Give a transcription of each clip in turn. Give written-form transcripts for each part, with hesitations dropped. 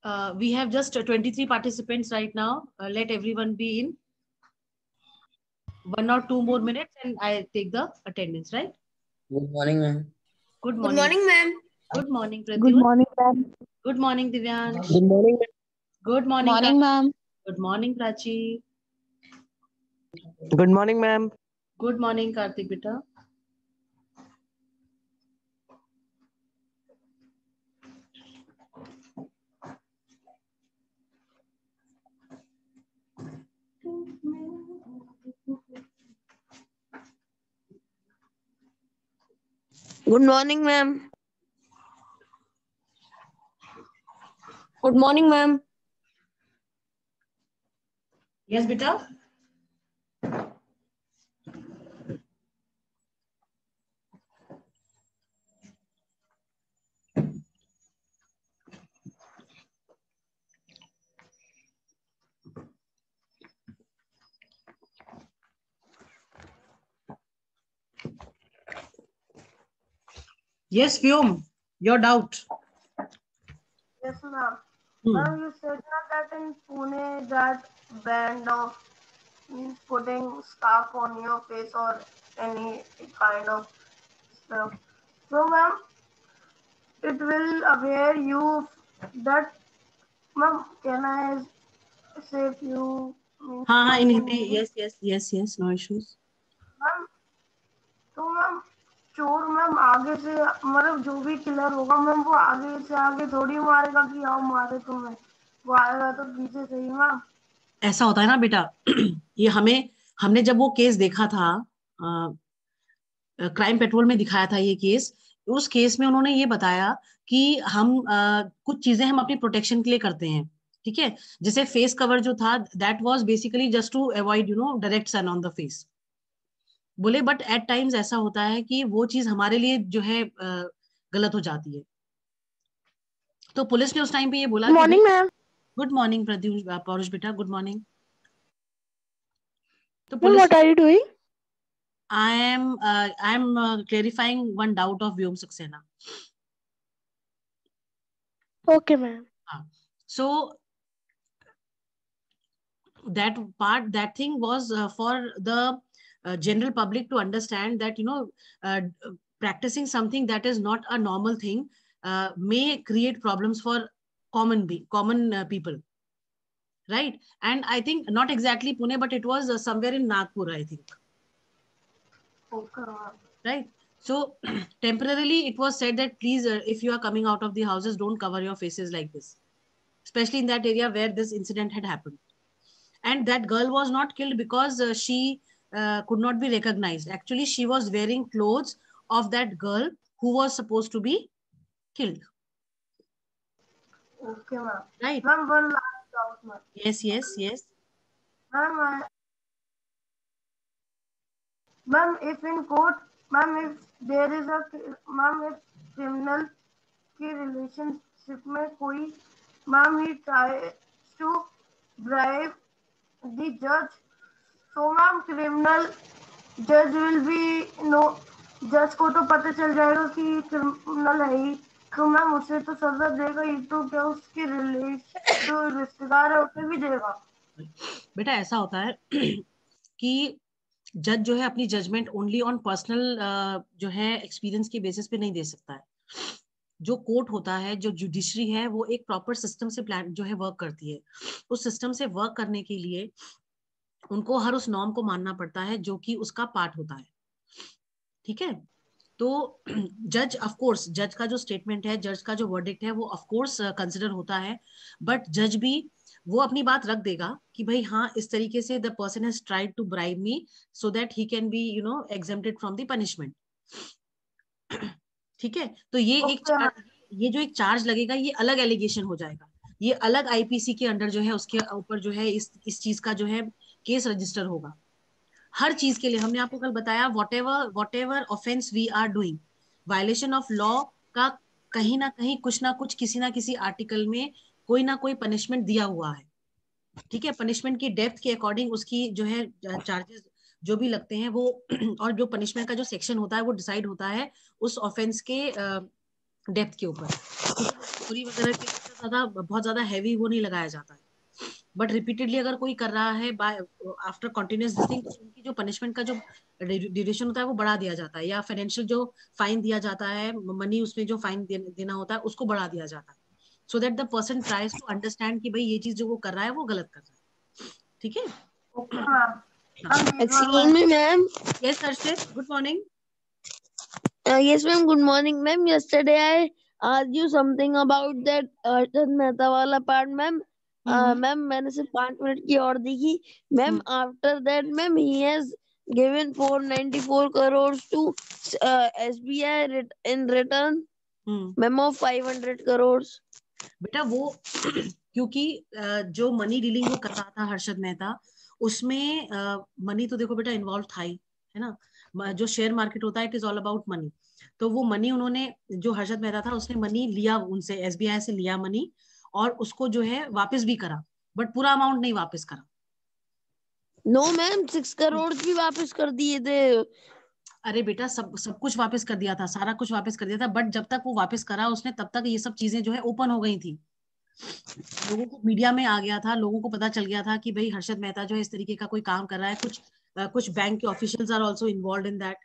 We have just 23 participants right now. Let everyone be in 1 or 2 more minutes and I take the attendance, right? Good morning, ma'am. Good Good morning. morning, ma'am. Good morning, Good Pratyush. morning, ma'am. Good morning, Divyansh. Good morning, ma'am. Good morning, Morning, ma'am. Good morning, Prachi. Good morning, ma'am. Good morning, Karthik Beta. Good morning, ma'am. Good morning, ma'am. Yes, Beta. Yes, Vyom, your doubt. Yes, ma'am. Hmm. Ma'am, you said not that in Pune that band of means putting scarf on your face or any kind of stuff. So, ma'am, it will aware you that, ma'am, can I say few means हाँ, in words in Hindi. Hindi? Yes. No issues. Ma'am तो ma'am चोर ma'am आगे से मतलब जो भी killer होगा ma'am वो आगे से आगे थोड़ी मारेगा कि आओ मारे तुम्हें, वो आएगा तो पीछे से ही मैम। ऐसा होता है ना बेटा। ये हमने जब वो केस देखा था, क्राइम पेट्रोल में दिखाया था ये केस। उस केस में उन्होंने ये बताया कि हम कुछ चीजें हम अपनी प्रोटेक्शन के लिए करते हैं, ठीक है। जैसे फेस कवर जो था, that was basically just to avoid direct sun on the face. बोले बट एट टाइम्स ऐसा होता है कि वो चीज हमारे लिए जो है गलत हो जाती है। तो पुलिस ने उस टाइम पे ये बोला कि morning, ma'am. Good morning Pratyush पौरुष बेटा, गुड मॉर्निंग। तो Ma'am, what are you doing? I am clarifying one doubt of Vyom Saxena. Okay, ma'am. So that thing was for the general public to understand that practicing something that is not a normal thing may create problems for common people, right? And I think not exactly Pune, but it was somewhere in Nagpur, I think. Okay. Right. So temporarily it was said that please, if you are coming out of the houses, don't cover your faces like this, especially in that area where this incident had happened. And that girl was not killed because she could not be recognized. Actually, she was wearing clothes of that girl who was supposed to be killed. Okay, ma'am. Right. Ma'am, one last doubt, ma'am. Yes. Ma'am, ma'am, if in court, ma'am, if there is a, ma'am, if criminal की relationship में कोई, ma'am, he tries to bribe the judge, so ma'am, criminal judge will be जज को तो पता चल जाएगा कि क्रिमिनल है ही, तो मैम उसे तो सजा देगा ही, तो क्या उसकी जो रिश्तेदार है उसे भी देगा? बेटा ऐसा होता है कि जज जो है अपनी जजमेंट ओनली ऑन पर्सनल जो है एक्सपीरियंस के बेसिस पे नहीं दे सकता है। जो कोर्ट होता है, जो जुडिशरी है, वो एक प्रॉपर सिस्टम से प्लान जो है वर्क करती है। उस सिस्टम से वर्क करने के लिए उनको हर उस नॉर्म को मानना पड़ता है जो कि उसका पार्ट होता है, ठीक है। तो जज ऑफ कोर्स, जज का जो स्टेटमेंट है, जज का जो वर्डिक्ट है, वो ऑफ कोर्स कंसिडर होता है, बट जज भी वो अपनी बात रख देगा कि भाई हाँ, इस तरीके से the person has tried to bribe me so that he can be exempted from the punishment, ठीक है। तो ये जो एक चार्ज लगेगा, ये अलग एलिगेशन हो जाएगा, ये अलग आईपीसी के अंडर जो है उसके ऊपर जो है इस चीज का जो है केस रजिस्टर होगा। हर चीज के लिए हमने आपको कल बताया, whatever offence we are doing, violation of law का कहीं ना कहीं कुछ ना कुछ किसी ना किसी आर्टिकल में कोई ना कोई पनिशमेंट दिया हुआ है, ठीक है। पनिशमेंट की डेप्थ के अकॉर्डिंग उसकी जो है चार्जेस जो भी लगते हैं वो और जो पनिशमेंट का जो सेक्शन होता है वो डिसाइड होता है उस ऑफेंस के डेप्थ के ऊपर। चोरी वगैरह के बहुत ज्यादा हैवी वो नहीं लगाया जाता है, बट रिपीटेडली अगर कोई कर रहा है by after continuous this thing, तो उनकी जो पनिशमेंट का जो ड्यूरेशन होता है वो बढ़ा दिया जाता है, या फाइनेंशियल जो फाइन दिया जाता है, मनी उसमें जो फाइन देना होता है उसको बढ़ा दिया जाता है, so that the person tries to understand कि भाई ये चीज जो वो कर रहा है वो गलत कर रहा है। ठीक है? Okay ma'am. Excuse me, ma'am. Yes Harshit, good morning. Yes, ma'am. Good morning, ma'am. Yesterday I asked you something about that Arjun Mehta वाला part, ma'am. मैम मैंने सिर्फ 5 मिनट की और देखी ma'am. After that ma'am he has given 494 crores to SBI in return ma'am of 500 crores। बेटा वो क्योंकि जो मनी डीलिंग वो कर रहा था हर्षद मेहता, उसमें मनी तो देखो बेटा इन्वॉल्व था ही, है ना। जो शेयर मार्केट होता है it is all about money. तो वो मनी उन्होंने, जो हर्षद मेहता था उसने मनी लिया उनसे, एसबीआई से लिया मनी, और उसको जो है वापस भी करा, बट पूरा अमाउंट नहीं वापस करा। नो मैम 6 करोड़ भी वापस कर दिए थे। अरे बेटा सब सब कुछ वापस कर दिया था, सारा कुछ वापस कर दिया था, बट जब तक वो वापस करा उसने तब तक ये सब चीजें जो है ओपन हो गई थी, लोगों को मीडिया में आ गया था, लोगों को पता चल गया था कि भाई हर्षद मेहता जो है इस तरीके का कोई काम कर रहा है, कुछ बैंक के officials are also involve in that,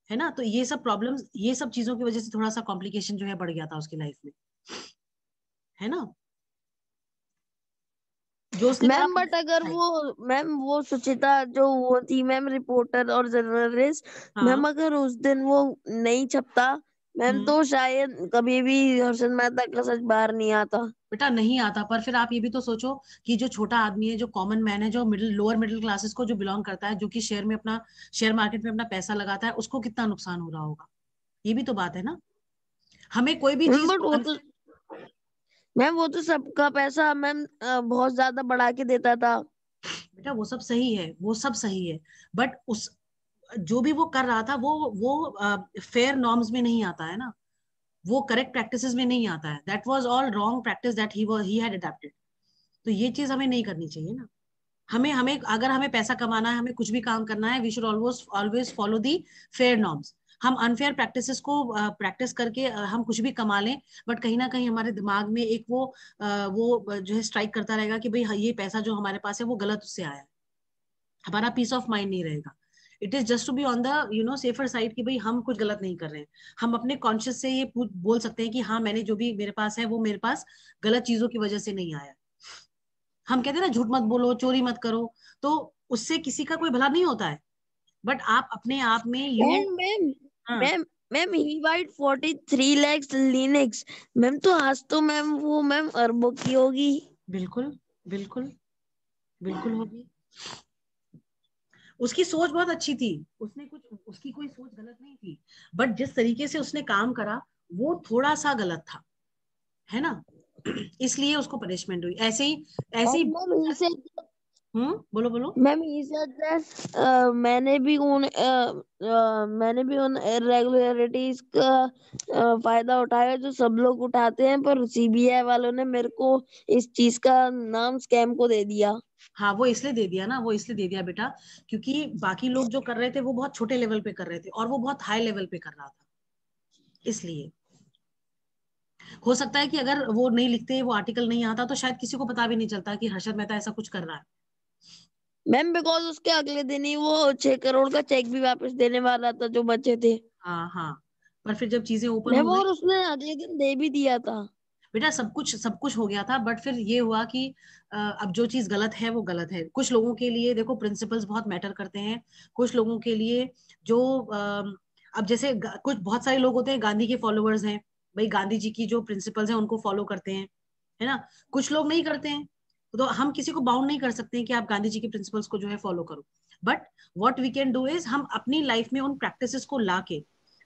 है ना। तो ये सब प्रॉब्लम्स, ये सब चीजों की वजह से थोड़ा सा कॉम्प्लिकेशन जो है बढ़ गया था उसकी लाइफ में, है ना। जो उसने मैम बट अगर वो सुचिता जो वो थी मैम रिपोर्टर और जर्नलिस्ट, मैम अगर उस दिन वो नहीं छपता मैम तो शायद कभी भी हर्षद मेहता का सच बाहर नहीं आता। बेटा नहीं आता, पर फिर आप ये भी तो सोचो कि जो छोटा आदमी है, जो कॉमन मैन है, जो लोअर मिडिल क्लासेस को जो बिलोंग करता है, जो कि शेयर मार्केट में अपना पैसा लगाता है, उसको कितना नुकसान हो रहा होगा, ये भी तो बात है ना। हमें कोई भी चीज मैम वो तो सबका पैसा मैम बहुत ज्यादा बढ़ा के देता था। बेटा वो सब सही है, वो सब सही है, बट उस जो भी वो कर रहा था वो फेयर नॉर्म्स में नहीं आता है ना, वो करेक्ट प्रैक्टिसेस में नहीं आता है। That was all wrong practice that he had adopted. तो ये चीज हमें नहीं करनी चाहिए ना। हमें हमें अगर हमें पैसा कमाना है, हमें कुछ भी काम करना है, we should always always follow the fair norms. हम अनफेयर प्रैक्टिसेस को प्रैक्टिस करके हम कुछ भी कमा लें, बट कहीं ना कहीं हमारे दिमाग में एक वो जो है स्ट्राइक करता रहेगा कि भाई ये पैसा जो हमारे पास है वो गलत उससे आया है, हमारा पीस ऑफ माइंड नहीं रहेगा। It is just to be on the safer side कि भाई हम कुछ गलत नहीं कर रहे हैं। हम अपने कॉन्शियस से ये बोल सकते हैं कि हाँ मैंने जो भी मेरे पास है वो मेरे पास गलत चीजों की वजह से नहीं आया। हम कहते हैं ना झूठ मत बोलो, चोरी मत करो, तो उससे किसी का कोई भला नहीं होता है, बट आप अपने आप में मैम ही वाइट 43 lakhs लिनक्स मैम, तो आज तो मैम वो मैम अरबों की होगी। बिल्कुल बिल्कुल बिल्कुल होगी। उसकी सोच बहुत अच्छी थी, उसकी कोई सोच गलत नहीं थी, बट जिस तरीके से उसने काम करा वो थोड़ा सा गलत था, है ना। इसलिए उसको पनिशमेंट हुई। ऐसे ही बोलो बोलो। मैम मैंने भी उन इरेगुलरिटीज का फायदा उठाया जो सब लोग उठाते हैं, पर सीबीआई वालों ने मेरे को इस चीज का नाम स्कैम को दे दिया। हाँ वो इसलिए दे दिया ना, वो इसलिए दे दिया बेटा क्योंकि बाकी लोग जो कर रहे थे वो बहुत छोटे लेवल पे कर रहे थे और वो बहुत हाई लेवल पे कर रहा था। इसलिए हो सकता है कि अगर वो नहीं लिखते, वो आर्टिकल नहीं आता, तो शायद किसी को पता भी नहीं चलता कि हर्षद मेहता ऐसा कुछ कर रहा है। मैम बिकॉज उसके अगले दिन ही वो 6 करोड़ का चेक भी वापस देने वाला था जो बचे थे। हाँ हाँ, पर फिर जब चीजें ओपन हो गई, और उसने अगले दिन दे भी दिया था। बेटा सब कुछ हो गया था, बट फिर ये हुआ कि अब जो चीज गलत है वो गलत है। कुछ लोगों के लिए देखो प्रिंसिपल्स बहुत मैटर करते हैं, कुछ लोगों के लिए जो अब जैसे कुछ बहुत सारे लोग होते हैं गांधी के फॉलोअर्स हैं, भाई गांधी जी की जो प्रिंसिपल्स हैं उनको फॉलो करते हैं, है ना। कुछ लोग नहीं करते हैं, तो हम किसी को बाउंड नहीं कर सकते हैं कि आप गांधी जी के प्रिंसिपल्स को जो है फॉलो करो, but what we can do is हम अपनी लाइफ में उन प्रैक्टिसेस को लाके,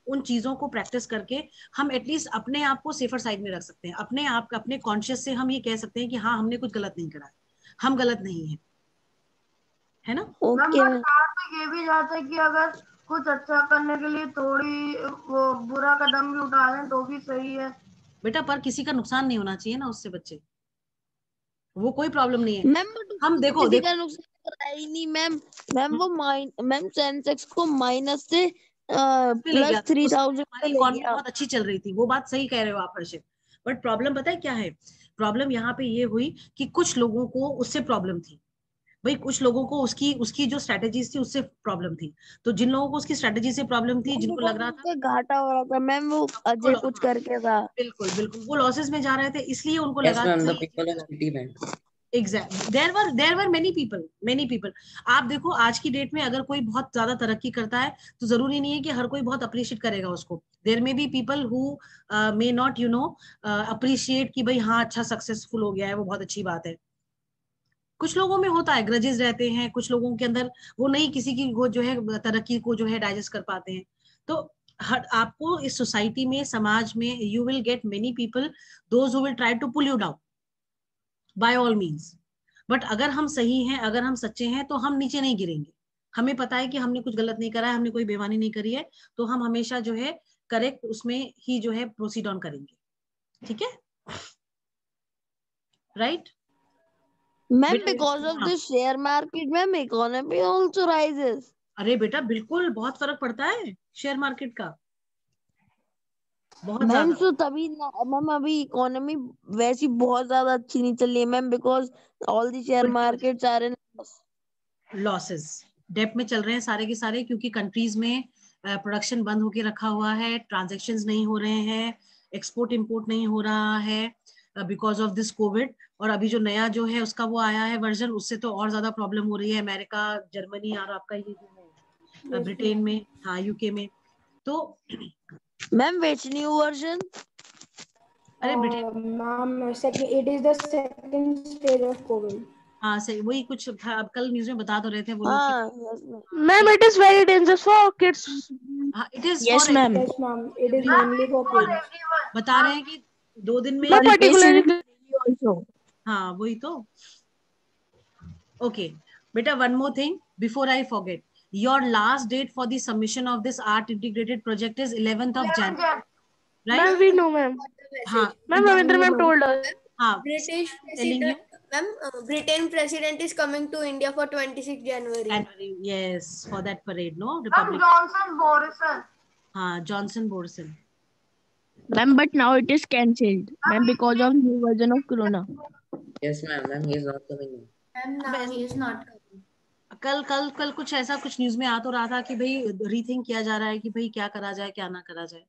उन चीजों को प्रैक्टिस करके हम एटलीस्ट अपने आप को सेफर साइड में रख सकते हैं। अपने आप अपने कॉन्शियस से हम ये कह सकते हैं कि हाँ हमने कुछ गलत नहीं करा है, हम गलत नहीं है, है ना। ये भी जाता है कि अगर कुछ अच्छा करने के लिए थोड़ी वो बुरा कदम भी उठा लें तो भी सही है बेटा, पर किसी का नुकसान नहीं होना चाहिए ना उससे बच्चे, वो कोई प्रॉब्लम नहीं है। मैम हम देखो किसी का नुकसान कराया ही नहीं मैम। वो मैम सेंसेक्स को माइनस से प्लस 3000 पे ले गया। बहुत अच्छी चल रही थी, वो बात सही कह रहे हो आप हर्षित, बट प्रॉब्लम पता है क्या है। प्रॉब्लम यहाँ पे ये हुई कि कुछ लोगों को उससे प्रॉब्लम थी भाई, कुछ लोगों को उसकी उसकी जो स्ट्रेटेजीज थी उससे प्रॉब्लम थी। तो जिन लोगों को उसकी स्ट्रेटेजी से प्रॉब्लम थी, जिनको लग रहा था उसका घाटा हो रहा था मैम, वो अजय कुछ करके था। बिल्कुल बिल्कुल वो लॉसेस में जा रहे थे, इसलिए उनको Yes, लगा ma'am. कि The भाई people of Citibank. Exact there were many people. आप देखो आज की डेट में अगर कोई बहुत ज्यादा तरक्की करता है तो जरूरी नहीं है कि हर कोई बहुत अप्रिशिएट करेगा उसको। There may be people who may not appreciate कि भाई हाँ अच्छा सक्सेसफुल हो गया है, वो बहुत अच्छी बात है। कुछ लोगों में होता है, ग्रजेस रहते हैं कुछ लोगों के अंदर, वो नहीं किसी की वो जो है तरक्की को जो है डाइजेस्ट कर पाते हैं। तो हर आपको इस सोसाइटी में, समाज में, you will get many people those who will try to pull you down by all means. But अगर हम सही हैं, अगर हम सच्चे हैं, तो हम नीचे नहीं गिरेंगे। हमें पता है कि हमने कुछ गलत नहीं करा है, हमने कोई बेईमानी नहीं करी है, तो हम हमेशा जो है करेक्ट उसमें ही जो है प्रोसीड ऑन करेंगे। ठीक है, राइट मैम बेटा? बिकॉज ऑफ हाँ, this share market ma'am economy also rises. अरे बेटा बिल्कुल बहुत फर्क पड़ता है शेयर मार्केट का, बहुत मैम ज्यादा। तो तभी मैम अभी इकोनॉमी वैसी बहुत ज्यादा अच्छी नहीं चल रही है ma'am, because all the share Covid की वजह मार्केट्स आर इन से लॉसेस, डेप में चल रहे हैं सारे के सारे, क्योंकि कंट्रीज में प्रोडक्शन बंद होके रखा हुआ है, ट्रांजेक्शन्स नहीं हो रहे हैं, एक्सपोर्ट इंपोर्ट नहीं हो रहा है बिकॉज ऑफ दिस कोविड। और अभी जो नया जो है उसका वो आया है वर्जन, उससे तो और ज्यादा प्रॉब्लम हो रही है अमेरिका, जर्मनी और आपका ये जो है ब्रिटेन में, हाँ यूके में। तो मैम विच न्यू वर्जन? अरे Britain, Ma'am, second, it is the second stage of COVID. हाँ सही वही कुछ था, अब कल न्यूज में बता तो रहे थे वो लोग कि हाँ yes, ma'am. Ma'am, it is very dangerous for kids. हाँ it is Yes, for ma'am. Yes, ma'am. It is everyone. mainly for For kids. everyone. बता रहे हैं कि 2 दिन में, Not particularly. Also. हाँ वही तो। ओके बेटा, one more thing before I forget, your last date for the submission of this art integrated project is 11th of 11 Jan, Jan. Right? Ma'am, we know, ma'am. हाँ Ma'am, Ravindra ma'am told us. हाँ British telling you president, ma'am, Britain president is coming to India for 26 January. January, yes, for that parade, no, Ma'am, Republic, Johnson Morrison. हाँ Johnson बोर्सन। Ma'am, but now it is cancelled, ma'am, because of new version of corona. Yes, ma'am. Ma'am, he is not coming in. And now he is not coming. कल कल कल कुछ ऐसा कुछ news में आ तो रहा था कि भाई रीथिंक किया जा रहा है कि भाई क्या करा जाए क्या ना करा जाए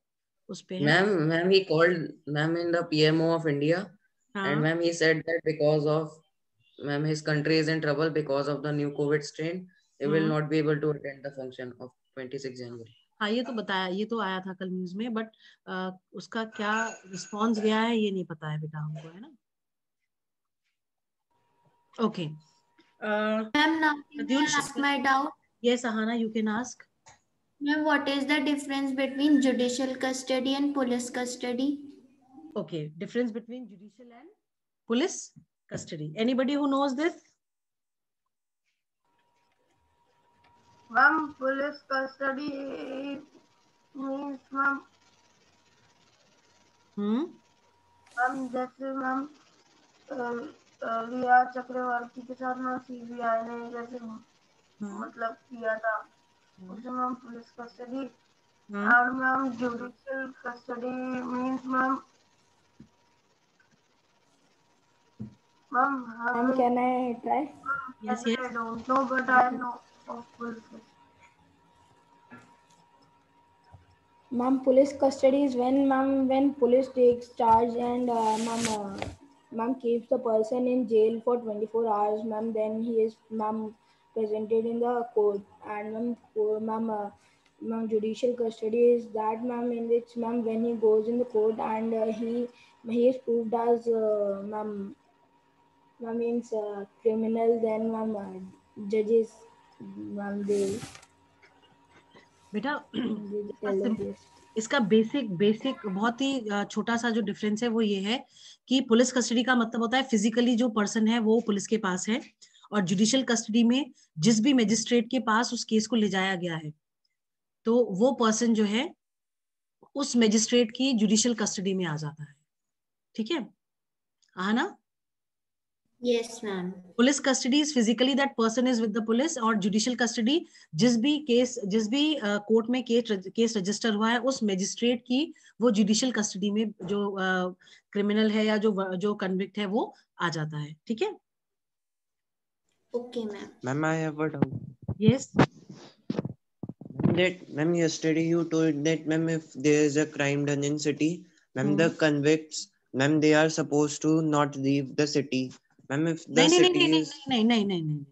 उस पे, है? Ma'am, he called ma'am in the PMO of India, हाँ and ma'am he said that because of ma'am his country is in trouble because of the new COVID strain, he will not be able to attend the function of 26 January. हाँ ये तो बताया, ये तो आया था कल न्यूज में, बट उसका क्या रिस्पॉन्स गया है ये नहीं पता है बेटा हमको, है ना? Okay Ma'am, now can I ask my doubt? Yes Ahana, you can ask. Ma'am, what is the difference between judicial custody and police custody? Okay, difference between judicial and police custody. Anybody who knows this? Ma'am, police custody means ma'am, ma'am जैसे ma'am रिया चक्रवर्ती के साथ ma'am CBI ने जैसे मतलब किया था, उसे ma'am police custody. और ma'am judicial custody means ma'am Ma'am, can I try? Yes, I yes. don't know, but I know of police custody. Ma'am, police custody is when police takes charge and ma'am keeps the person in jail for 24 hours. Ma'am, then he is presented in the court, and ma'am judicial custody is that ma'am in which ma'am when he goes in the court and he is proved as ma'am means criminal, then ma'am judges ma'am they बेटा tell them this. इसका basic बहुत ही छोटा सा जो difference है वो ये है कि पुलिस कस्टडी का मतलब होता है फिजिकली जो पर्सन है वो पुलिस के पास है, और जुडिशियल कस्टडी में जिस भी मजिस्ट्रेट के पास उस केस को ले जाया गया है तो वो पर्सन जो है उस मजिस्ट्रेट की जुडिशियल कस्टडी में आ जाता है। ठीक है, हाँ ना? Yes, ma'am. Police custody is physically that person is with the police, और जुडिशियल कस्टडी जिस भी कोर्ट में केस रजिस्टर हुआ है उस मजिस्ट्रेट की वो जुडिशियल कस्टडी में जो क्रिमिनल है या जो कन्विक्ट है वो आ जाता है. ठीक है. Okay, ma'am. Ma'am, I have a doubt. Yes. Ma'am, yesterday you told that, ma'am, if there is a crime done in city, ma'am, the convicts, ma'am, they are supposed to not leave the city. Ma'am, if the city is नहीं,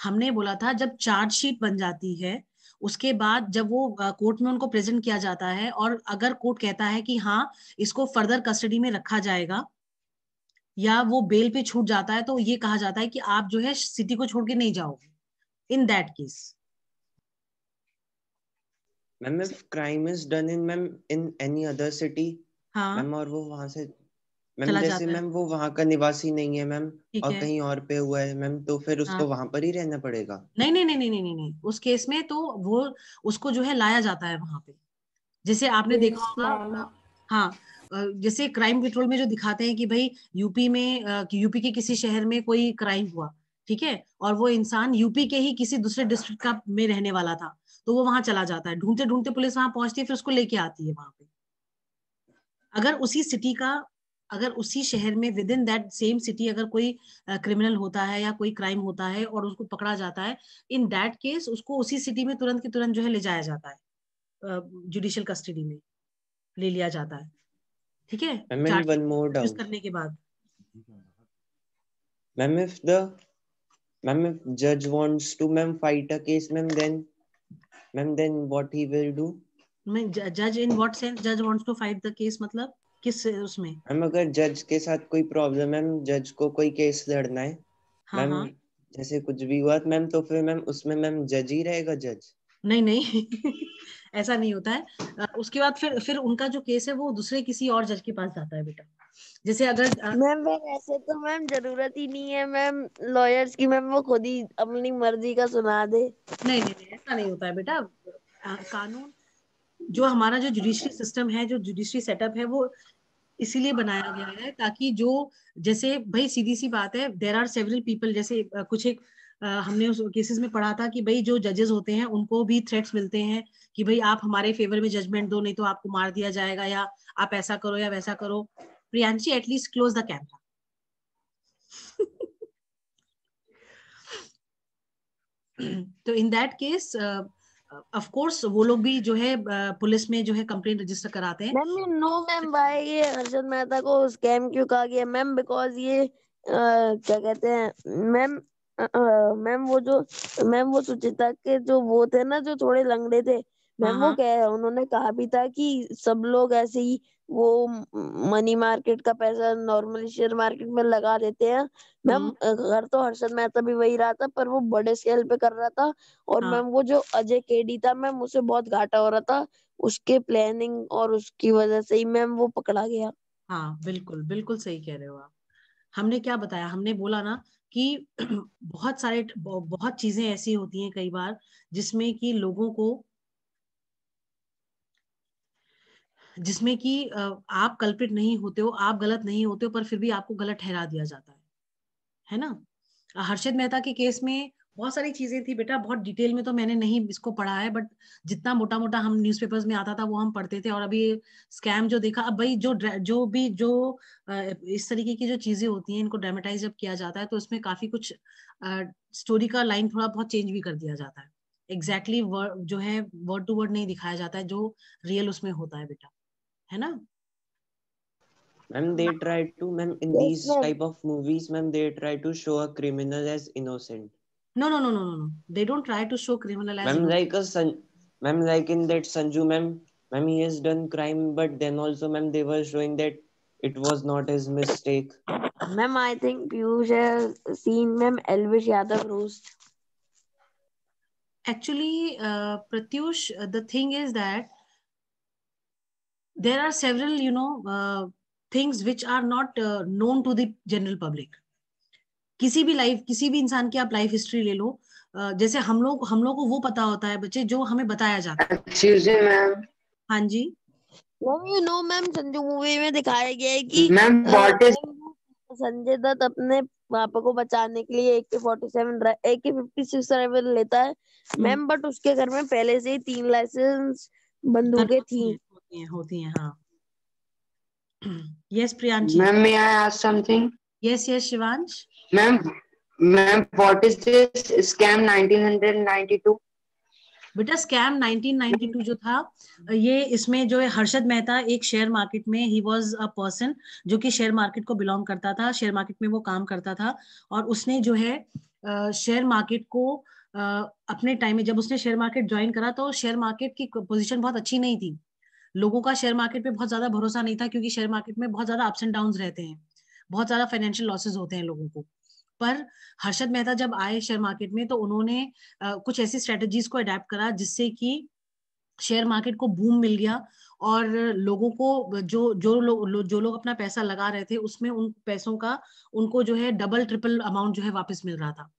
हमने बोला था जब chargesheet बन जाती है उसके बाद जब वो कोर्ट में उनको प्रेजेंट किया जाता है और अगर कोर्ट कहता है कि हाँ इसको फर्दर कस्टडी में रखा जाएगा या वो बेल पे छूट जाता है, तो ये कहा जाता है कि आप जो है सिटी को छोड़ के नहीं जाओगे. इन that case ma'am, if crime is done in any other city, ma'am, और वो वहां से मैम जैसे मैम वो वहां का निवासी नहीं है मैम और कहीं और पे हुआ है मैम, तो फिर उसको वहां पर ही रहना पड़ेगा? नहीं, उस केस में तो वो उसको जो है लाया जाता है वहां पे. जैसे आपने देखा होगा, हाँ, जैसे क्राइम पेट्रोल में जो दिखाते हैं कि भाई यूपी के किसी शहर में कोई क्राइम हुआ, ठीक है, और वो इंसान यूपी के ही किसी दूसरे डिस्ट्रिक्ट का में रहने वाला था, तो वो वहां चला जाता है, ढूंढते ढूंढते पुलिस वहां पहुंचती है, फिर उसको लेके आती है वहां पे. अगर उसी शहर में with in that same city अगर कोई क्रिमिनल होता है या कोई क्राइम होता है और उसको पकड़ा जाता है, इन दैट केस उसको उसी सिटी में तुरंत की तुरंत जो है ले जाया जाता है, जुडिशियल कस्टडी में ले लिया जाता है. ठीक है. वन मोर डाउट करने के बाद ma'am, if judge wants to fight a case, then what he will do? जज इन व्हाट सेंस जज wants to fight the case, मतलब किस उसमें? मैम, अगर जज के साथ कोई प्रॉब्लम है, जज को कोई केस लड़ना है, मैम, जैसे कुछ भी हुआ मैम, तो फिर मैम उसमें मैम जज ही रहेगा जज? नहीं ऐसा नहीं होता है. उसके बाद फिर उनका जो केस है वो दूसरे किसी और जज के पास जाता है बेटा. जैसे अगर मैम ऐसे तो मैम जरूरत ही नहीं है मैम लॉयर्स की, मैम वो खुद ही अपनी मर्जी का सुना दे. नहीं ऐसा नहीं होता है बेटा. कानून जो हमारा जो जुडिशरी सिस्टम है, जो जुडिशरी सेटअप है, वो इसीलिए बनाया गया है ताकि जो जैसे भाई सीधी सी बात है, देयर आर सेवरल पीपल, जैसे कुछ एक हमने उस केसेस में पढ़ा था कि भाई जो जजेस होते हैं उनको भी थ्रेट्स मिलते हैं कि भाई आप हमारे फेवर में जजमेंट दो, नहीं तो आपको मार दिया जाएगा, या आप ऐसा करो या वैसा करो. Priyanshi, at least close the camera. तो in that case of course वो लोग भी जो है पुलिस में जो है कंप्लेंट रजिस्टर कराते हैं. मैम नो मैम, भाई ये हर्षद मेहता को स्कैम क्यों कहा गया मैम? बिकॉज ये क्या कहते हैं मैम वो सुचिता के जो वो थे ना, जो थोड़े लंगड़े थे मैम, वो उन्होंने कहा भी था कि सब लोग ऐसे ही वो मनी मार्केट का पैसा नॉर्मली शेयर मार्केट में लगा देते हैं मैम. घर तो हर्षद मेहता भी वही रहा था, पर वो बड़े स्केल पे कर रहा था. और मैम वो जो अजय केडी था मैम, उसे बहुत घाटा हो रहा था, उसके प्लानिंग और उसकी वजह से ही मैम वो पकड़ा गया. हाँ, बिल्कुल सही कह रहे हो आप. हमने क्या बताया, हमने बोला ना कि बहुत चीजें ऐसी होती हैं कई बार जिसमें कि लोगों को, जिसमें कि आप कल्प्रिट नहीं होते हो, आप गलत नहीं होते हो, पर फिर भी आपको गलत ठहरा दिया जाता है ना. हर्षद मेहता के केस में बहुत सारी चीजें थी बेटा, बहुत डिटेल में तो मैंने नहीं इसको पढ़ा है, बट जितना मोटा मोटा हम न्यूज़पेपर्स में आता था वो हम पढ़ते थे. और अभी स्कैम जो देखा, अब भाई जो इस तरीके की जो चीजें होती हैं, इनको ड्रामेटाइज जब किया जाता है तो इसमें काफी कुछ स्टोरी का लाइन थोड़ा बहुत चेंज भी कर दिया जाता है. एग्जैक्टली जो है वर्ड टू वर्ड नहीं दिखाया जाता है जो रियल उसमें होता है बेटा, है ना. Ma'am, they try to, ma'am, in these type of movies, ma'am, they try to show a criminal as innocent. No. They don't try to show criminal as ma'am, innocent. Ma'am, like in that Sanju, ma'am, he has done crime, but then also, ma'am, they were showing that it was not his mistake. Ma'am, I think Piyush has seen, ma'am, Elvish Yadav roast. Actually, Pratyush, the thing is that there are several, things which are not known to the general public. किसी भी इंसान की आप life history ले लो, जैसे हम लोग को वो पता होता है बच्चे जो हमें बताया जाता है. मैम, हाँ जी मैम, मैम संजू मूवी में दिखाया गया है कि ma'am what is Sanjay Dutt अपने पापा को बचाने के लिए AK-47 राइफल लेता है मैम, बट उसके घर में पहले से ही 3 लाइसेंस बंदूकें थी। होती हैं हाँ। Yes Priyanshi. Ma'am may I ask something? Yes Shivansh. Ma'am what is this scam 1992? बेटा स्कैम 1992 जो था, ये इसमें जो है हर्षद मेहता एक शेयर मार्केट में, ही वाज अ पर्सन जो कि शेयर मार्केट को बिलोंग करता था, शेयर मार्केट में वो काम करता था, और उसने जो है शेयर मार्केट को अपने टाइम में, जब उसने शेयर मार्केट ज्वाइन करा तो शेयर मार्केट की पोजीशन बहुत अच्छी नहीं थी, लोगों का शेयर मार्केट पे बहुत ज्यादा भरोसा नहीं था, क्योंकि शेयर मार्केट में बहुत ज्यादा अप्स एंड डाउन रहते हैं, बहुत ज्यादा फाइनेंशियल लॉसेज होते हैं लोगों को। पर हर्षद मेहता जब आए शेयर मार्केट में तो उन्होंने कुछ ऐसी स्ट्रेटजीज को अडेप्ट करा जिससे कि शेयर मार्केट को बूम मिल गया, और लोगों को जो लोग अपना पैसा लगा रहे थे उसमें उन पैसों का उनको जो है डबल ट्रिपल अमाउंट जो है वापस मिल रहा था।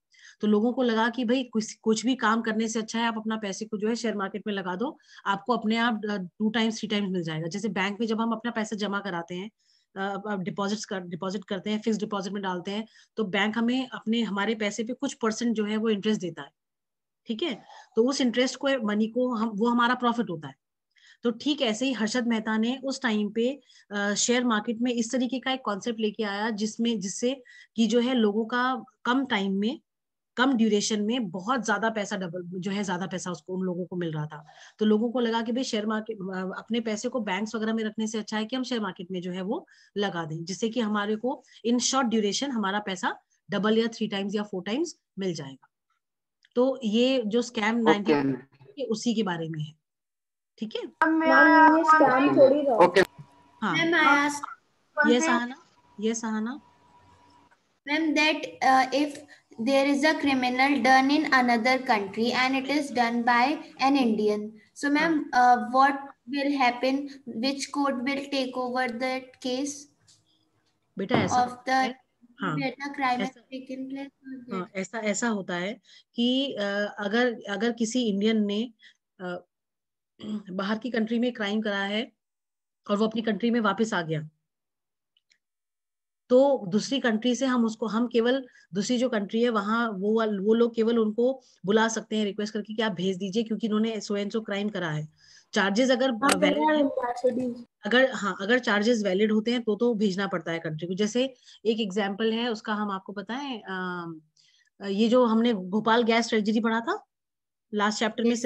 तो लोगों को लगा कि भाई कुछ भी काम करने से अच्छा है आप अपना पैसे को जो है शेयर मार्केट में लगा दो, आपको अपने आप 2 टाइम्स 3 टाइम्स मिल जाएगा। जैसे बैंक में जब हम अपना पैसा जमा कराते हैं, डिपॉजिट करते हैं, फिक्स डिपॉजिट में डालते हैं, तो बैंक हमें हमारे पैसे पे कुछ % जो है वो इंटरेस्ट देता है, ठीक है, तो उस इंटरेस्ट को मनी को वो हमारा प्रॉफिट होता है। तो ठीक ऐसे ही हर्षद मेहता ने उस टाइम पे शेयर मार्केट में इस तरीके का एक कॉन्सेप्ट लेके आया जिससे कि जो है लोगों का कम टाइम में, कम ड्यूरेशन में बहुत ज्यादा पैसा ज्यादा पैसा उसको उन लोगों को मिल रहा था। तो लोगों को लगा कि भाई शेयर मार्केट, अपने पैसे को बैंक्स वगैरह में रखने से अच्छा है कि हम शेयर मार्केट में जो है वो लगा दें, जिससे कि हमारे को इन शॉर्ट ड्यूरेशन हमारा पैसा डबल या 3 टाइम्स या 4 टाइम्स मिल जाएगा। तो ये जो स्कैम 19 उसी के बारे में है, ठीक है। ये Sahana Ma'am, that if there is a criminal done in another country and it is done by an Indian, so ma'am, what will happen? Which court will take over that case? बेटा ऐसा of the crime has taken place? हाँ, ऐसा होता है कि अगर किसी Indian ने बाहर की कंट्री में क्राइम करा है और वो अपनी कंट्री में वापस आ गया, तो दूसरी कंट्री से हम केवल दूसरी जो कंट्री है वहां वो लोग केवल उनको बुला सकते हैं रिक्वेस्ट करके कि आप भेज दीजिए, क्योंकि इन्होंने सो एंड सो क्राइम करा है। चार्जेस अगर अगर चार्जेस वैलिड होते हैं तो भेजना पड़ता है कंट्री को। जैसे एक एग्जांपल है उसका, हम आपको बताएं, ये जो हमने भोपाल गैस ट्रेजेडी पढ़ा था लास्ट चैप्टर में,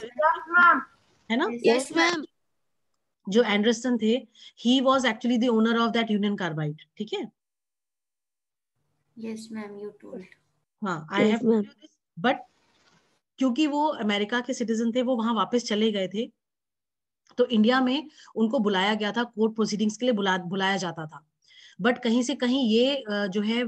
है ना? Yes ma'am. जो एंडरसन थे, he was actually the owner of that union carbide, ठीक है? Yes ma'am, you told. हाँ, I have told you this, but क्योंकि वो अमेरिका के सिटीजन थे, वो वहां वापस चले गए थे, तो इंडिया में उनको बुलाया गया था, कोर्ट प्रोसीडिंग्स के लिए बुलाया जाता था, बट कहीं से कहीं ये जो है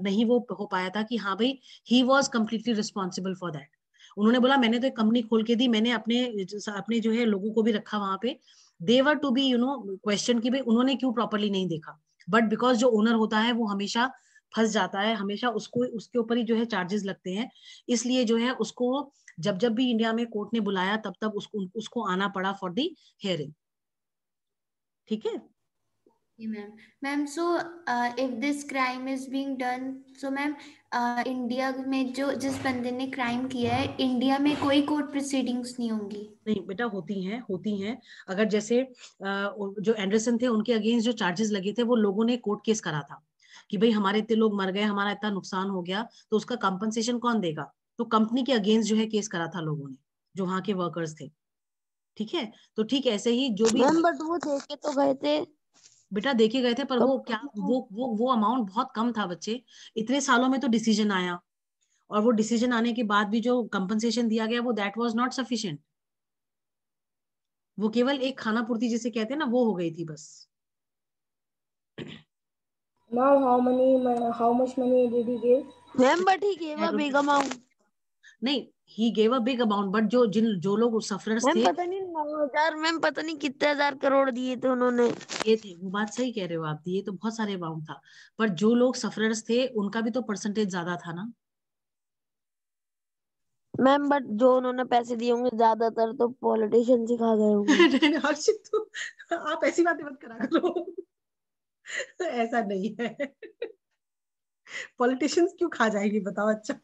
नहीं वो हो पाया था कि हाँ भाई he was completely responsible for that. उन्होंने बोला मैंने तो एक कंपनी खोल के दी, मैंने अपने जो है लोगों को भी रखा वहां पे, दे वर टू बी क्वेश्चन की भाई उन्होंने क्यों प्रॉपरली नहीं देखा, बट बिकॉज जो ओनर होता है वो हमेशा फंस जाता है, हमेशा उसके ऊपर ही जो है चार्जेस लगते हैं, इसलिए जो है उसको जब भी इंडिया में कोर्ट ने बुलाया तब उसको आना पड़ा फॉर दी हियरिंग, ठीक है? Ma'am so if this crime is being done, so ma'am India में जिस बंदे ने क्राइम किया है, इंडिया में कोई कोर्ट प्रोसीडिंग्स नहीं होंगी? नहीं बेटा, होती हैं। अगर जैसे जो एंडरसन थे उनके अगेंस्ट जो चार्जेस लगे थे, वो लोगों ने कोर्ट केस करा था कि भाई हमारे इतने लोग मर गए, हमारा इतना नुकसान हो गया, तो उसका कंपनसेशन कौन देगा? तो कंपनी के अगेंस्ट जो है केस करा था लोगों ने, जो वहां के वर्कर्स थे, ठीक है? तो ठीक ऐसे ही जो भी बट वो देखे तो गए थे बेटा, देखे गए थे, पर वो क्या वो अमाउंट बहुत कम था बच्चे, इतने सालों में तो डिसीजन आया, और वो डिसीजन आने के बाद भी जो कंपनसेशन दिया गया वो दैट वाज नॉट सफिशिएंट, वो केवल एक खाना पूर्ति जिसे कहते हैं ना, वो हो गई थी बस। Now how much money did he give? Ma'am, but he gave a big amount. नहीं, he gave a big amount, but जो लोग सफरर्स थे, पता नहीं 9,000, मैम पता नहीं कितने हजार करोड़ दिए थे उन्होंने। ये थे, वो बात सही कह रहे हो आप, दिए तो बहुत सारे अमाउंट था, पर जो लोग सफरर्स थे उनका भी तो परसेंटेज ज्यादा था ना मैम, बट जो उन्होंने पैसे दिए होंगे ज्यादातर तो पॉलिटिशियन ही खा गए होंगे। हर्षित, आप ऐसी बातें मत करा करो। ऐसा नहीं है। पॉलिटिशियंस क्यों खा जाएगी बताओ? अच्छा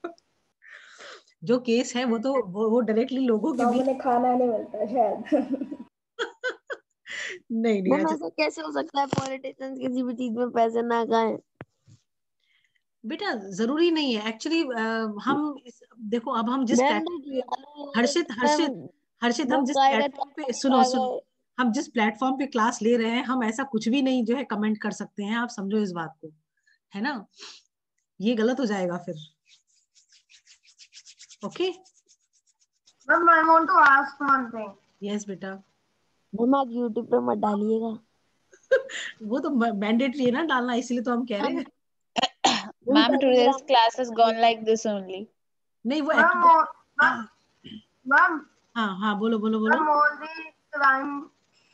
जो केस है वो तो वो डायरेक्टली लोगों के गाँव में खाना नहीं मिलता शायद। नहीं मैम अच्छा ऐसा कैसे हो सकता है पॉलिटिशियंस किसी भी चीज में पैसे ना खाएं? बेटा जरूरी नहीं है एक्चुअली। हम देखो अब हम जिस मैम प्लेटफॉर्म पे हर्षित हर्षित मैम हर्षित वो हम जिस खाएगा प्लेटफॉर्म पे सुनो सुनो खाएगा। हम जिस प्लेटफॉर्म पे क्लास ले रहे हैं हम ऐसा कुछ भी नहीं जो है कमेंट कर सकते हैं, आप समझो इस बात को, है ना? ये गलत हो जाएगा फिर। Okay Ma'am, I want to ask one thing. Yes बेटा। मैम आप यूट्यूब पे मत डालिएगा। वो तो मैंडेटरी है ना डालना, इसीलिए तो हम कह रहे हैं। Ma'am, today's class has gone like this only. नहीं वो Ma'am, हाँ बोलो बोलो बोलो। ma'am, all the crime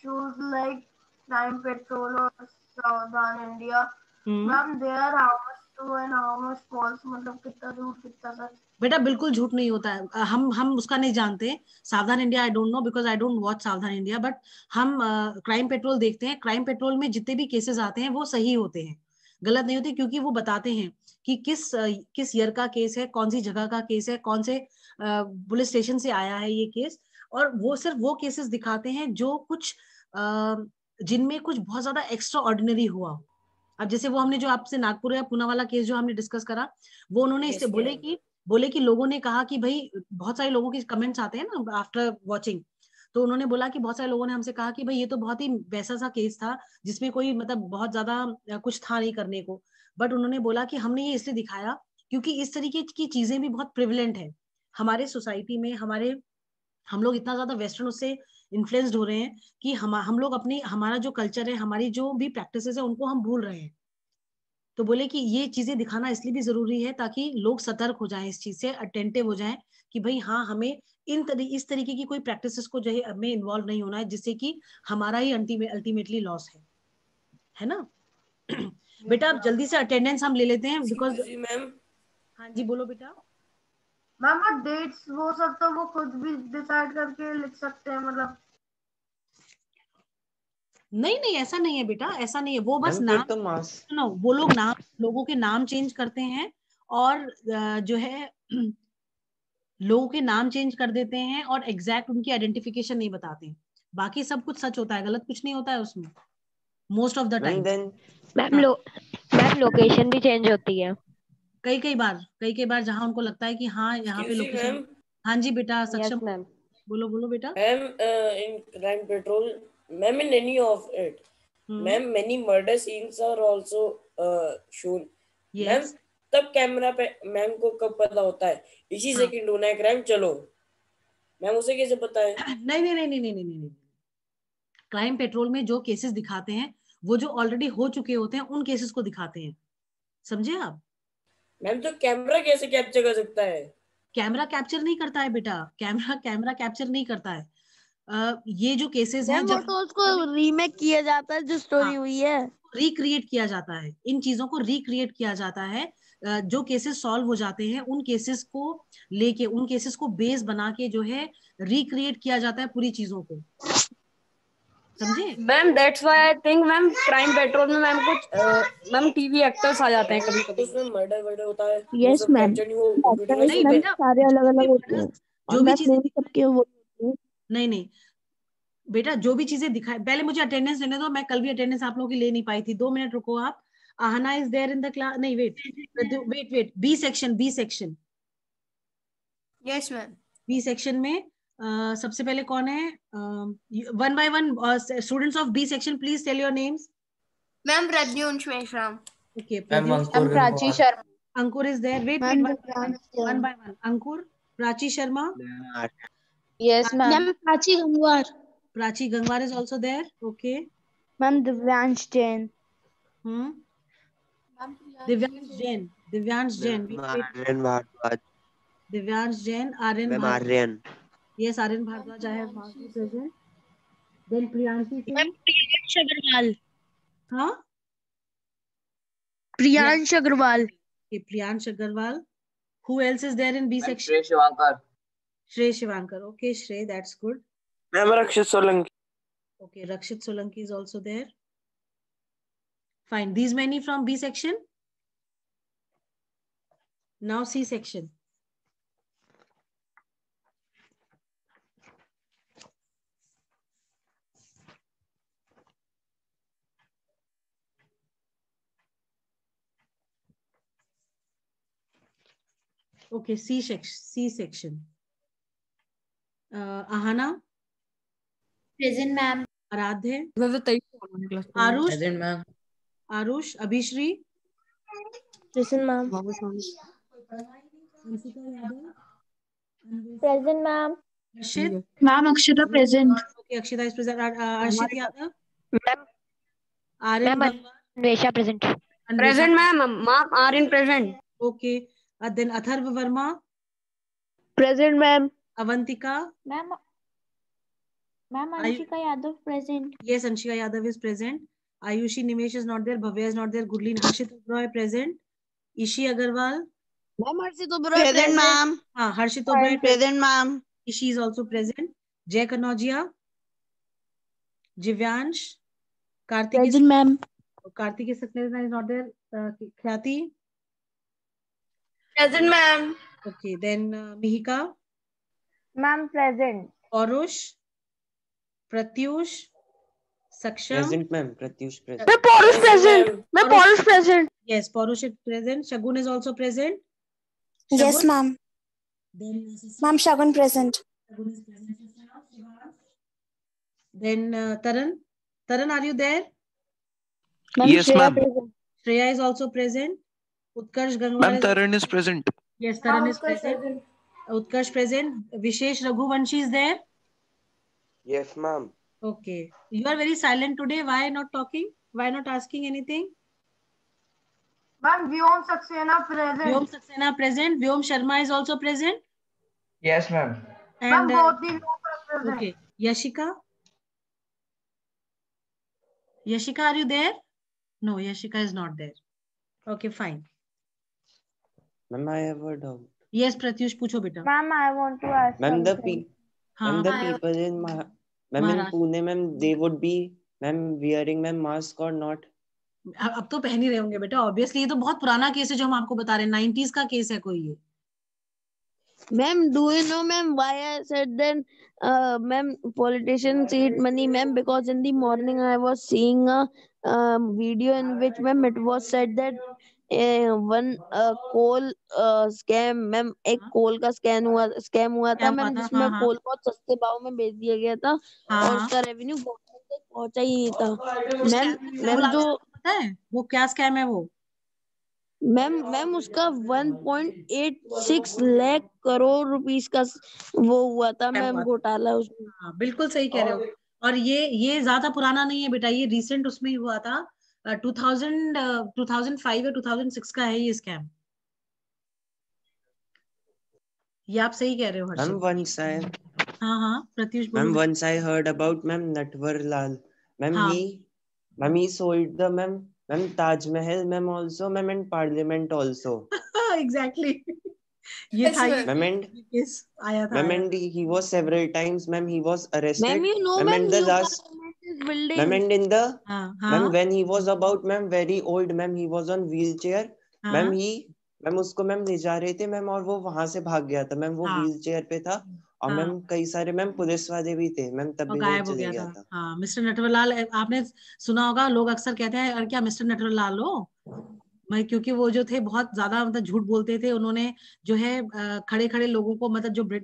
shows like Crime Patrol or Southern India, ma'am, they are how much true and how much false, मतलब कितना झूठ कितना सच? बेटा बिल्कुल झूठ नहीं होता है। हम उसका नहीं जानते। सावधान India I don't know because I don't watch सावधान इंडिया, बट हम क्राइम पेट्रोल देखते हैं। क्राइम पेट्रोल में जितने भी केसेस आते हैं वो सही होते हैं, गलत नहीं होते, क्योंकि वो बताते हैं कि किस ईयर का केस है, कौन सी जगह का केस है, कौन से पुलिस स्टेशन से आया है ये केस। और वो सिर्फ वो केसेस दिखाते हैं जो कुछ जिनमें कुछ बहुत ज्यादा एक्स्ट्रा ऑर्डिनरी हुआ हो। अब जैसे वो हमने जो आपसे नागपुर या पुणे वाला केस जो हमने डिस्कस करा, वो उन्होंने इससे बोले कि लोगों ने कहा कि भाई बहुत सारे लोगों के कमेंट्स आते हैं ना आफ्टर वॉचिंग, तो उन्होंने बोला कि बहुत सारे लोगों ने हमसे कहा कि भाई ये तो बहुत ही वैसा सा केस था जिसमें कोई मतलब बहुत ज्यादा कुछ था नहीं करने को। बट उन्होंने बोला कि हमने ये इसलिए दिखाया क्योंकि इस तरीके की चीजें भी बहुत प्रिविलेंट है हमारे सोसाइटी में। हम लोग इतना ज्यादा वेस्टर्न उससे इन्फ्लुएंस्ड हो रहे हैं कि हम लोग हमारा जो कल्चर है, हमारी जो भी प्रैक्टिसेस है उनको हम भूल रहे हैं। तो बोले कि ये चीजें दिखाना इसलिए भी जरूरी है ताकि लोग सतर्क हो जाएं, इस चीज से अटेंटिव हो जाएं कि भाई हाँ हमें इस तरीके की कोई प्रैक्टिसेस को जो है में इन्वॉल्व नहीं होना है, जिससे कि हमारा ही अल्टीमेटली लॉस है ना? बेटा अब जल्दी से अटेंडेंस हम ले लेते हैं बिकॉज मैम। हाँ जी बोलो बेटा। मैम वो डेट्स वो सब तो वो खुद भी डिसाइड करके लिख सकते हैं, मतलब नहीं ऐसा नहीं है बेटा, ऐसा नहीं है। वो बस नाम सुनो, वो लोग लोगों के नाम चेंज करते हैं और जो है लोगों के नाम चेंज कर देते हैं और एग्जैक्ट उनकी आइडेंटिफिकेशन नहीं बताते। बाकी सब कुछ सच होता है, गलत कुछ नहीं होता है उसमें most of the time. Ma'am location भी चेंज होती है कई बार जहां उनको लगता है कि हाँ यहाँ पे लोकेशन। हाँ जी बेटा सक्षम मैम। बोलो बेटा। Ma'am in crime patrol ma'am in any of it ma'am many murder scenes are also shown ma'am. तब कैमरा पे मैम को कब पता होता है इसी सेकंड होना है क्राइम, चलो मैम उसे कैसे पता है? नहीं। क्राइम पेट्रोल में जो केसेस दिखाते हैं वो जो ऑलरेडी हो चुके होते हैं उन केसेस को दिखाते हैं, समझे आप? मैम तो कैमरा कैसे कैप्चर कर सकता है? कैमरा कैप्चर नहीं करता है बेटा, कैमरा कैप्चर नहीं करता है। ये जो केसेस हैं जब तो उसको रीमेक किया जाता है जो स्टोरी हुई है, रिक्रिएट किया जाता है, इन चीजों को रिक्रिएट किया जाता है। जो केसेस सॉल्व हो जाते हैं उन केसेस को लेके, उन केसेस को बेस बना के जो है रिक्रिएट किया जाता है पूरी चीजों को, समझे? Ma'am that's why I think ma'am crime petrol में मैम कुछ मैम टीवी एक्टर्स आ जाते हैं कभी कभी। उसमें मर्डर होता है। Yes ma'am. नहीं बेटा सारे अलग अलग होते हैं जो भी चीजें सबके वो नहीं बेटा जो भी चीजें दिखाए, पहले मुझे अटेंडेंस लेने दो। मैं कल भी अटेंडेंस आप लोगों की ले नहीं पाई थी, 2 मिनट रुको आप। Aahana is there in the class? नहीं wait B section. Yes ma'am. B section में सबसे पहले कौन है? 1 by 1 students of B section please tell your names. Ma'am Pradyumn Meshram. Okay Prachi Sharma. Ankur is there. Wait 1 by 1 Ankur. Prachi Sharma. Yes ma'am. Prachi Gangwar is also there. Okay. Ma'am Divyansh Jain. Divyansh Jain. Divyansh Jain. Aryan. Yes, Aryan Bhardwaj. I have marked you present. Then Priyanshi Singh. Ma'am Priyansh Agarwal. Huh? Priyansh Agarwal. Okay, Priyansh Agarwal. Who else is there in B section? Shrey Shivankar. Okay, Shrey, that's good. Ma'am Rakshit Solanki. Okay, Rakshit Solanki is also there. Fine. These many from B section? Now C section. Okay, C section. Ahana. Present, ma'am. Aradhya. Arush. Present, ma'am. Arush. Abhishri. Present, ma'am. Present, ma'am. Akshit. Ma'am, Akshita present. Okay, Akshita is present. Arshit Yadav. Ma'am. Aryan. Ma'am, Anvesha present. Present, ma'am. Ma'am, Aryan present. Okay. Then Atharva Verma. Present, ma'am. Avantika. Ma'am, Anshika Yadav present. Yes, Anshika Yadav is present. Ayushi Nimesh is not there. Bhavya is not there. Gurleen Harshit Oberoi present. Ishi Agarwal. Ma'am, Harshit Oberoi present, ma'am. Harshit Oberoi present, ma'am. Ishi is also present. Jay Kanojia. Jivyansh. Karthik present, ma'am. Karthik is not there. Khyati. Present, ma'am. Okay, then Mihika. Ma'am, present. Paurush. Pratyush. Saksham. Present, ma'am. Pratyush present. Ma'am, Paurush present. Ma'am, Paurush present. Yes, Paurush is present. Shagun is also present. Yes, ma'am. Ma'am, Shagun present. Then Taran. Taran, are you there? Yes, ma'am. Shreya is also present. Utkarsh Gangwar. Ma'am, Taran is present. Yes, Taran is present. Utkarsh present. Vishesh Raghuvanshi is there. Yes, ma'am. Okay. You are very silent today. Why not talking? Why not asking anything? Ma'am, Vyom Saxena present. Vyom Saxena present. Vyom Sharma is also present. Yes, ma'am. And both the are present. okay. Yashika. Yashika, are you there? No, Yashika is not there. Okay, fine. Ma'am, I have a doubt. Yes, Pratyush, पूछो बेटा. Ma'am, I want to ask. Ma'am, the people in ma'am in Pune, ma'am, they would be wearing mask or not? अब तो पहन ही रहे होंगे बेटा. Obviously ये तो बहुत पुराना केस है जो हम आपको बता रहे हैं. 90s का केस है कोई ये. Ma'am, do you know, ma'am, why I said then, ma'am, politicians eat money, ma'am? Because in the morning I was seeing a video in which, ma'am, it was said that one coal scam, ma'am, एक coal का scam हुआ था, ma'am, जिसमें coal बहुत सस्ते भाव में बेच दिया गया था और उसका revenue गवर्नमेंट तक पहुंचा ही नहीं था. मैम जो पता है वो क्या स्कैम है वो? मैम उसका 1.86 लाख करोड़ रुपीस का वो हुआ था मैम घोटाला उसमें. हाँ, बिल्कुल सही कह रहे हो. और ये ज्यादा पुराना नहीं है बेटा. ये रिसेंट उसमें ही हुआ था. 2005 या 2006 का है ये स्कैम. ये आप सही कह रहे हो हर्षित. Once I प्रत्युष बोलो. Once I heard about Natwar Lal. He sold the Taj Mahal, also in Parliament also. Exactly. ये था yes, आया था. And he was several times, he was arrested. Ma'am, you know, in the last building. in the when he was about very old, he was on wheelchair. उसको ले जा रहे थे और वो वहां से भाग गया था. वो व्हीलचेयर पे था और कई सारे पुलिस वाले भी थे. तब भी गायब हो गया था. हाँ, मिस्टर नटवरलाल आपने सुना होगा. लोग अक्सर कहते हैं अरे क्या मिस्टर नटवरलाल हो. क्योंकि वो जो थे बहुत ज्यादा झूठ बोलते थे. उन्होंने जो है खड़े खड़े लोगों को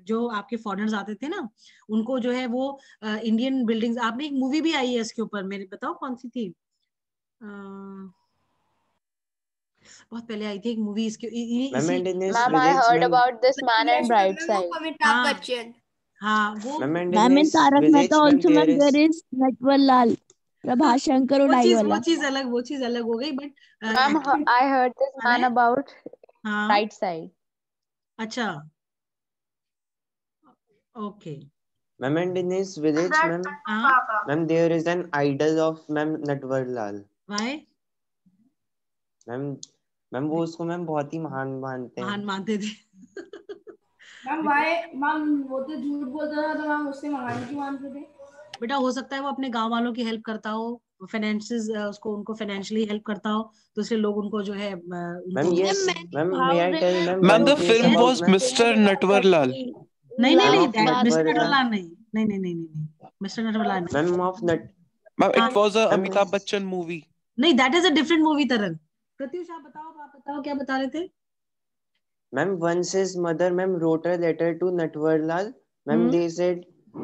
जो आपके फॉरेनर्स आते थे ना उनको जो है वो इंडियन बिल्डिंग्स. आपने एक मूवी भी आई है इसके ऊपर. मेरे बताओ कौन सी थी. बहुत पहले आई थी एक मूवी इसके. Ma'am I heard about this man and bright side. हाँ वो ma'am in Tarak Mehta also ma'am there is Natwarlal Prabhashankar Udhaiwala. वो चीज अलग हो गई. But ma'am I heard this man about bright side. अच्छा okay. Ma'am, and in his village, ma'am, there is an idol of Natwar Lal. Why? Ma'am वो उसको बहुत ही महान मानते थे. मैम वो तो झूठ बोलता था तो मैम उससे महान क्यों मानते थे? बेटा हो सकता है वो अपने गांव वालों की हेल्प करता हो. फाइनेंसेस उसको उनको फाइनेंशियली हेल्प करता हो, तो इसलिए लोग उनको जो है ma'am yes ma'am may I tell ma'am the film was mister Natwarlal. नहीं मिस्टर नटवरलाल नहीं मिस्टर नटवरलाल मैम ऑफ नट ma'am it was a Amitabh Bachchan movie. नहीं, that is a different movie Taran. Pratyush आप बताओ क्या बता रहे थे? Ma'am once his mother ma'am wrote a letter to Natwarlal ma'am they said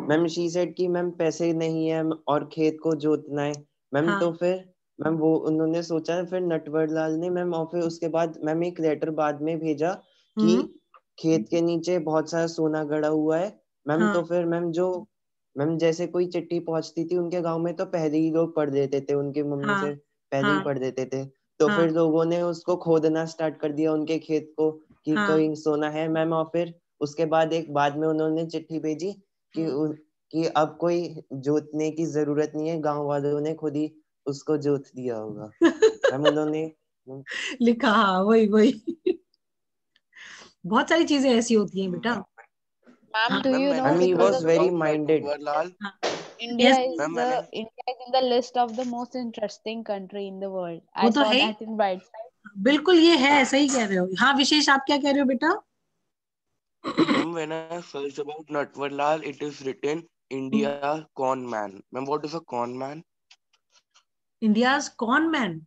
ma'am she said कि मैम पैसे नहीं है और खेत को जोतना है मैम तो फिर मैम वो उन्होंने सोचा फिर नटवरलाल ने मैम और फिर उसके बाद मैम एक लेटर बाद में भेजा कि खेत के नीचे बहुत सारा सोना गड़ा हुआ है मैम तो फिर मैम जैसे कोई चिट्ठी पहुंचती थी उनके गांव में तो पहले ही लोग पढ़ देते थे, उनकी मम्मी से पहले ही पढ़ देते थे, तो फिर लोगों ने उसको खोदना स्टार्ट कर दिया उनके खेत को कि कोई सोना है मैम। और फिर उसके बाद बाद में उन्होंने चिट्ठी भेजी कि अब कोई जोतने की जरूरत नहीं है, गांव वालों ने खुद ही उसको जोत दिया होगा। मैम उन्होंने लिखा। हाँ वही बहुत सारी चीजें ऐसी होती हैं बेटा। Ma'am, do you know he was very minded. India is in the list of the most interesting country in the world. I saw that in Brightside. बिल्कुल ये है, सही कह रहे हो। हाँ विशेष, आप क्या कह रहे हो बेटा? Ma'am, when I searched about Natwarlal, it is written India con man. Ma'am, what is a con man? India's con man.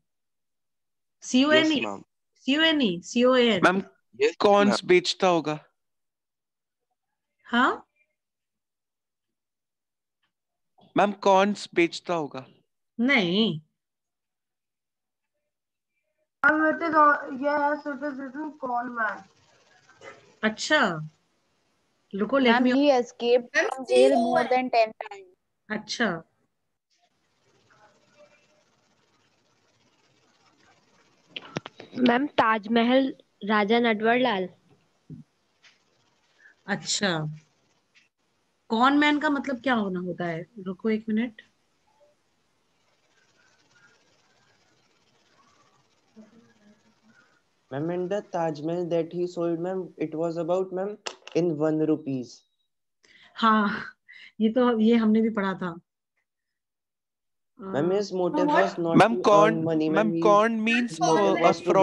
C-O-N-E. Yes, ma'am. C-O-N-E. C-O-N. Ma'am cons बेचता होगा। हाँ मैम कॉन्स बेचता होगा। नहीं, अच्छा रुको, Ma'am, he escaped from jail more than 10 times. अच्छा ma'am Taj Mahal राजा नटवरलाल। अच्छा, कॉन मैन का मतलब क्या होना होता है? रुको एक minute. Ma'am, in the Taj Mahal that he sold, ma'am, it was about ma'am in 1 rupees. हाँ ये हमने भी पढ़ा था। Ma'am, his motive was not to earn money. Ma'am, con means a fraud.